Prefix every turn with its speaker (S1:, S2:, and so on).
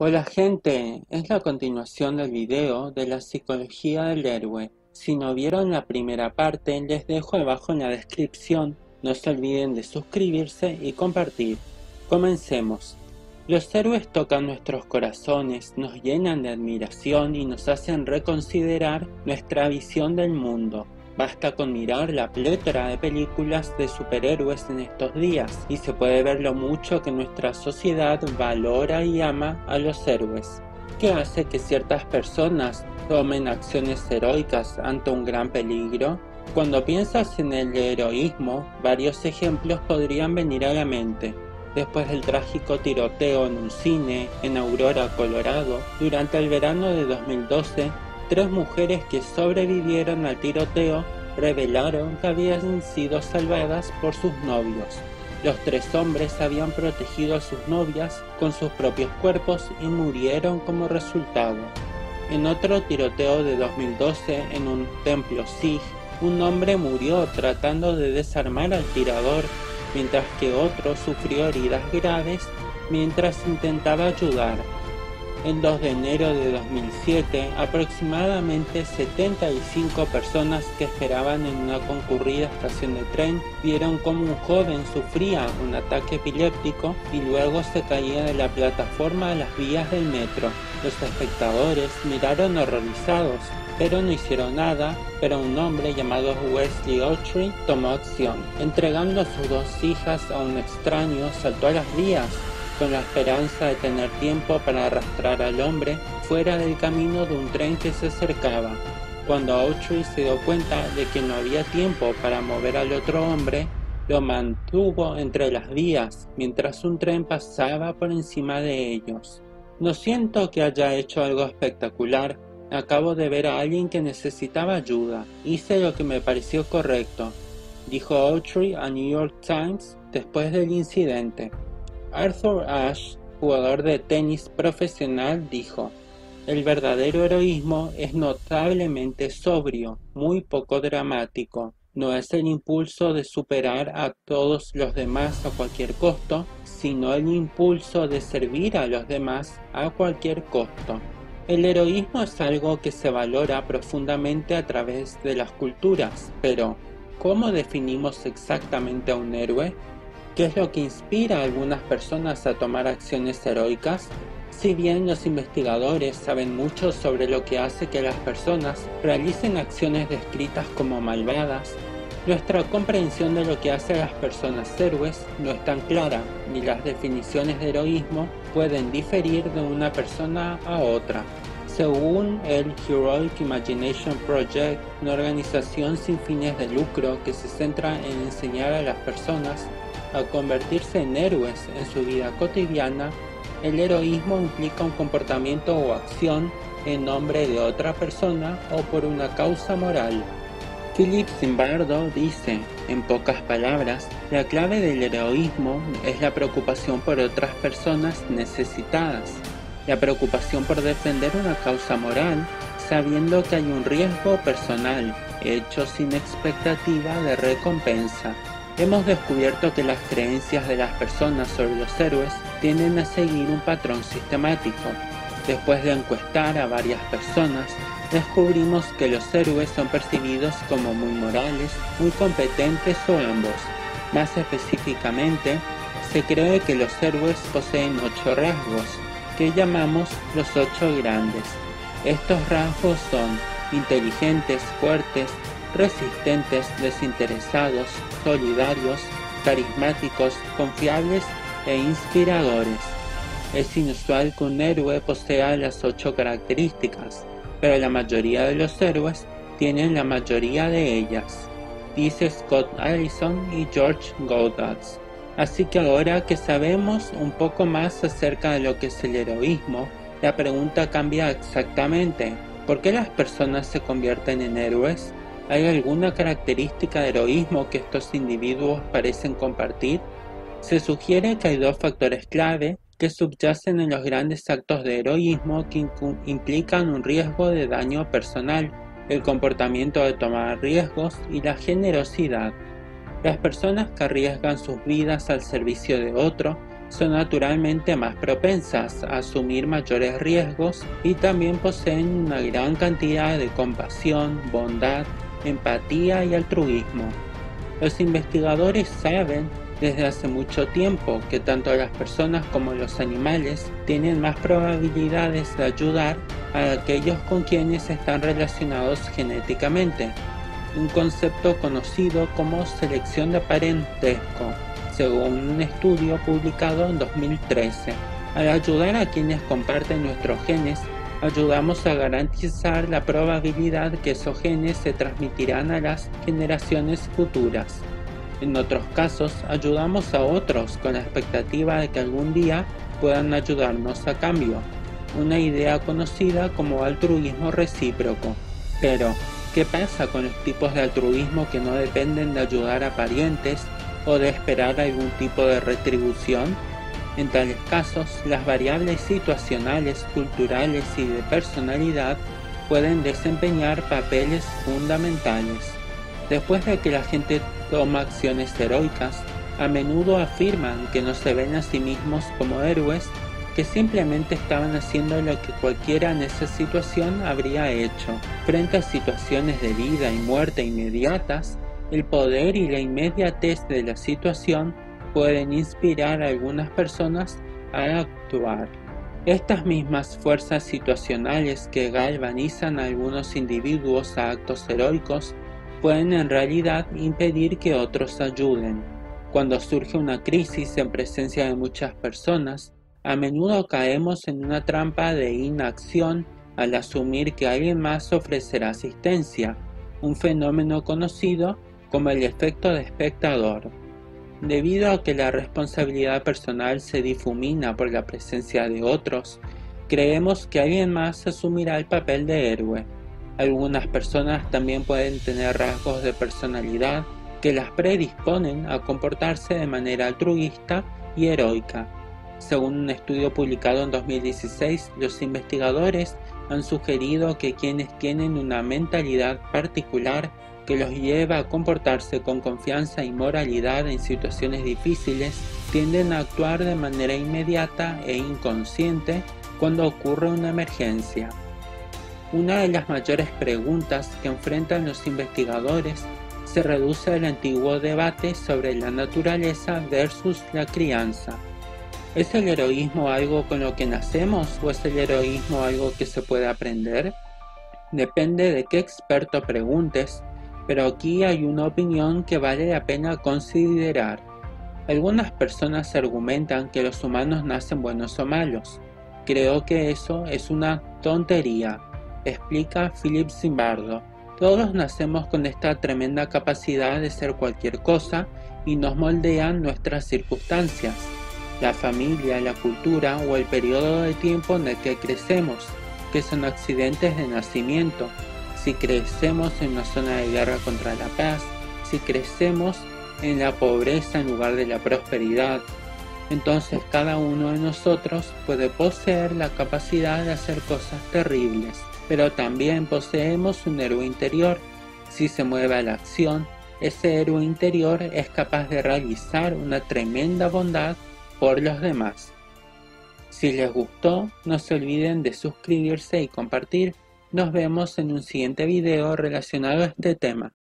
S1: Hola gente, es la continuación del video de la psicología del héroe. Si no vieron la primera parte, les dejo abajo en la descripción. No se olviden de suscribirse y compartir. Comencemos. Los héroes tocan nuestros corazones, nos llenan de admiración y nos hacen reconsiderar nuestra visión del mundo. Basta con mirar la plétora de películas de superhéroes en estos días y se puede ver lo mucho que nuestra sociedad valora y ama a los héroes. ¿Qué hace que ciertas personas tomen acciones heroicas ante un gran peligro? Cuando piensas en el heroísmo, varios ejemplos podrían venir a la mente. Después del trágico tiroteo en un cine en Aurora, Colorado, durante el verano de 2012, 3 mujeres que sobrevivieron al tiroteo revelaron que habían sido salvadas por sus novios. Los 3 hombres habían protegido a sus novias con sus propios cuerpos y murieron como resultado. En otro tiroteo de 2012 en un templo Sikh, un hombre murió tratando de desarmar al tirador, mientras que otro sufrió heridas graves mientras intentaba ayudar. El 2 de enero de 2007, aproximadamente 75 personas que esperaban en una concurrida estación de tren vieron cómo un joven sufría un ataque epiléptico y luego se caía de la plataforma a las vías del metro. Los espectadores miraron horrorizados, pero no hicieron nada, pero un hombre llamado Wesley Autry tomó acción. Entregando a sus 2 hijas a un extraño, saltó a las vías, con la esperanza de tener tiempo para arrastrar al hombre fuera del camino de un tren que se acercaba. Cuando Autry se dio cuenta de que no había tiempo para mover al otro hombre, lo mantuvo entre las vías mientras un tren pasaba por encima de ellos. No siento que haya hecho algo espectacular. Acabo de ver a alguien que necesitaba ayuda. Hice lo que me pareció correcto, dijo Autry a New York Times después del incidente. Arthur Ashe, jugador de tenis profesional, dijo: "El verdadero heroísmo es notablemente sobrio, muy poco dramático. No es el impulso de superar a todos los demás a cualquier costo, sino el impulso de servir a los demás a cualquier costo". El heroísmo es algo que se valora profundamente a través de las culturas, pero ¿cómo definimos exactamente a un héroe? ¿Qué es lo que inspira a algunas personas a tomar acciones heroicas? Si bien los investigadores saben mucho sobre lo que hace que las personas realicen acciones descritas como malvadas, nuestra comprensión de lo que hace a las personas héroes no es tan clara, ni las definiciones de heroísmo pueden diferir de una persona a otra. Según el Heroic Imagination Project, una organización sin fines de lucro que se centra en enseñar a las personas a convertirse en héroes en su vida cotidiana, el heroísmo implica un comportamiento o acción en nombre de otra persona o por una causa moral. Philip Zimbardo dice, en pocas palabras, la clave del heroísmo es la preocupación por otras personas necesitadas, la preocupación por defender una causa moral, sabiendo que hay un riesgo personal, hecho sin expectativa de recompensa. Hemos descubierto que las creencias de las personas sobre los héroes tienden a seguir un patrón sistemático. Después de encuestar a varias personas, descubrimos que los héroes son percibidos como muy morales, muy competentes o ambos. Más específicamente, se cree que los héroes poseen 8 rasgos, que llamamos los 8 grandes. Estos rasgos son inteligentes, fuertes, resistentes, desinteresados, solidarios, carismáticos, confiables e inspiradores. Es inusual que un héroe posea las 8 características, pero la mayoría de los héroes tienen la mayoría de ellas, dice Scott Allison y George Goddard. Así que ahora que sabemos un poco más acerca de lo que es el heroísmo, la pregunta cambia exactamente. ¿Por qué las personas se convierten en héroes? ¿Hay alguna característica de heroísmo que estos individuos parecen compartir? Se sugiere que hay 2 factores clave que subyacen en los grandes actos de heroísmo que implican un riesgo de daño personal, el comportamiento de tomar riesgos y la generosidad. Las personas que arriesgan sus vidas al servicio de otro son naturalmente más propensas a asumir mayores riesgos y también poseen una gran cantidad de compasión, bondad, empatía y altruismo. Los investigadores saben desde hace mucho tiempo que tanto las personas como los animales tienen más probabilidades de ayudar a aquellos con quienes están relacionados genéticamente, un concepto conocido como selección de parentesco, según un estudio publicado en 2013. Al ayudar a quienes comparten nuestros genes, ayudamos a garantizar la probabilidad que esos genes se transmitirán a las generaciones futuras. En otros casos, ayudamos a otros con la expectativa de que algún día puedan ayudarnos a cambio, una idea conocida como altruismo recíproco. Pero, ¿qué pasa con los tipos de altruismo que no dependen de ayudar a parientes o de esperar algún tipo de retribución? En tales casos, las variables situacionales, culturales y de personalidad pueden desempeñar papeles fundamentales. Después de que la gente toma acciones heroicas, a menudo afirman que no se ven a sí mismos como héroes, que simplemente estaban haciendo lo que cualquiera en esa situación habría hecho. Frente a situaciones de vida y muerte inmediatas, el poder y la inmediatez de la situación pueden inspirar a algunas personas a actuar. Estas mismas fuerzas situacionales que galvanizan a algunos individuos a actos heroicos pueden en realidad impedir que otros ayuden. Cuando surge una crisis en presencia de muchas personas, a menudo caemos en una trampa de inacción al asumir que alguien más ofrecerá asistencia, un fenómeno conocido como el efecto de espectador. Debido a que la responsabilidad personal se difumina por la presencia de otros, creemos que alguien más asumirá el papel de héroe. Algunas personas también pueden tener rasgos de personalidad que las predisponen a comportarse de manera altruista y heroica. Según un estudio publicado en 2016, los investigadores han sugerido que quienes tienen una mentalidad particular que los lleva a comportarse con confianza y moralidad en situaciones difíciles tienden a actuar de manera inmediata e inconsciente cuando ocurre una emergencia. Una de las mayores preguntas que enfrentan los investigadores se reduce al antiguo debate sobre la naturaleza versus la crianza. ¿Es el heroísmo algo con lo que nacemos o es el heroísmo algo que se puede aprender? Depende de qué experto preguntes, pero aquí hay una opinión que vale la pena considerar. Algunas personas argumentan que los humanos nacen buenos o malos. Creo que eso es una tontería, explica Philip Zimbardo. Todos nacemos con esta tremenda capacidad de ser cualquier cosa y nos moldean nuestras circunstancias, la familia, la cultura o el periodo de tiempo en el que crecemos, que son accidentes de nacimiento. Si crecemos en una zona de guerra contra la paz, si crecemos en la pobreza en lugar de la prosperidad, entonces cada uno de nosotros puede poseer la capacidad de hacer cosas terribles, pero también poseemos un héroe interior. Si se mueve a la acción, ese héroe interior es capaz de realizar una tremenda bondad por los demás. Si les gustó, no se olviden de suscribirse y compartir. Nos vemos en un siguiente video relacionado a este tema.